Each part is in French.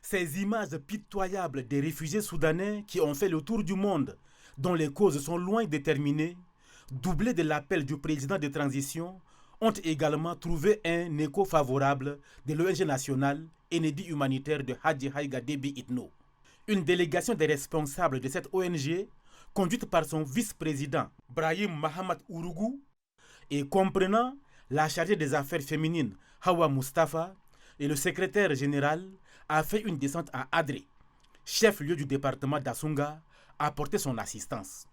Ces images pitoyables des réfugiés soudanais qui ont fait le tour du monde, dont les causes sont loin déterminées, doublées de l'appel du président de transition, ont également trouvé un écho favorable de l'ONG nationale Enedi humanitaire de Hadji Haïga Déby Itno. Une délégation des responsables de cette ONG, conduite par son vice-président Brahim Mahamad Ourougou, et comprenant la chargée des affaires féminines Hawa Mustafa et le secrétaire général, a fait une descente à Adré, chef-lieu du département d'Assunga, a apporté son assistance.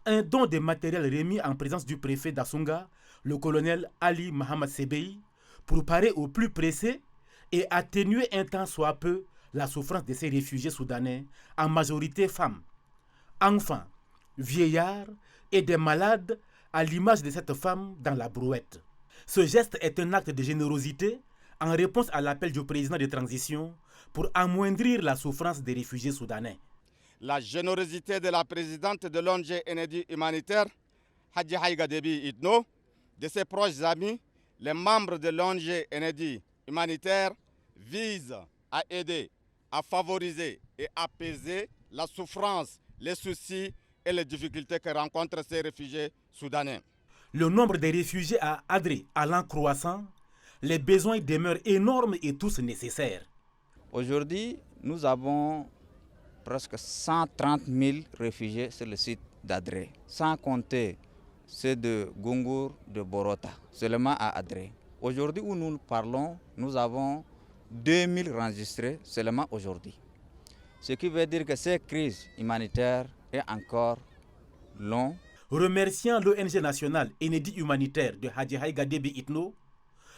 Un don de matériel remis en présence du préfet d'Assunga, le colonel Ali Mohamed Sebei, pour parer au plus pressé et atténuer un tant soit peu la souffrance de ces réfugiés soudanais, en majorité femmes, enfants, vieillards et des malades, à l'image de cette femme dans la brouette. Ce geste est un acte de générosité en réponse à l'appel du président de transition pour amoindrir la souffrance des réfugiés soudanais. La générosité de la présidente de l'ONG Enedi humanitaire, Hadji Haïga Déby Itno, de ses proches amis, les membres de l'ONG Enedi humanitaire, vise à aider, à favoriser et apaiser la souffrance, les soucis et les difficultés que rencontrent ces réfugiés soudanais. Le nombre de réfugiés à Adré allant croissant, les besoins demeurent énormes et tous nécessaires. Aujourd'hui, nous avons presque 130 000 réfugiés sur le site d'Adré, sans compter ceux de Gungur, de Borota, seulement à Adré. Aujourd'hui où nous parlons, nous avons 2000 enregistrés seulement aujourd'hui. Ce qui veut dire que cette crise humanitaire est encore longue. Remerciant l'ONG nationale Enedi humanitaire de Hadji Haïga Déby Itno,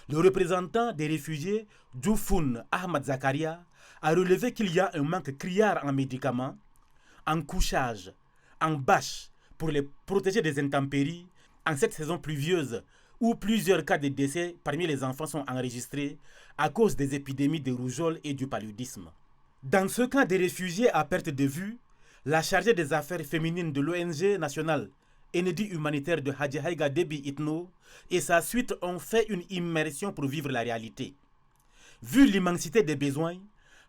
le représentant des réfugiés, Djoufoun Ahmad Zakaria, a relevé qu'il y a un manque criard en médicaments, en couchage, en bâches pour les protéger des intempéries en cette saison pluvieuse où plusieurs cas de décès parmi les enfants sont enregistrés à cause des épidémies de rougeole et du paludisme. Dans ce camp des réfugiés à perte de vue, la chargée des affaires féminines de l'ONG nationale Enedi humanitaire de Hadji Haïga Déby Itno et sa suite ont fait une immersion pour vivre la réalité. Vu l'immensité des besoins,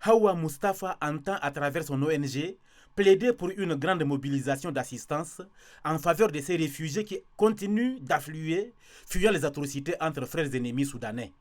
Hawa Mustafa entend à travers son ONG plaider pour une grande mobilisation d'assistance en faveur de ces réfugiés qui continuent d'affluer, fuyant les atrocités entre frères ennemis soudanais.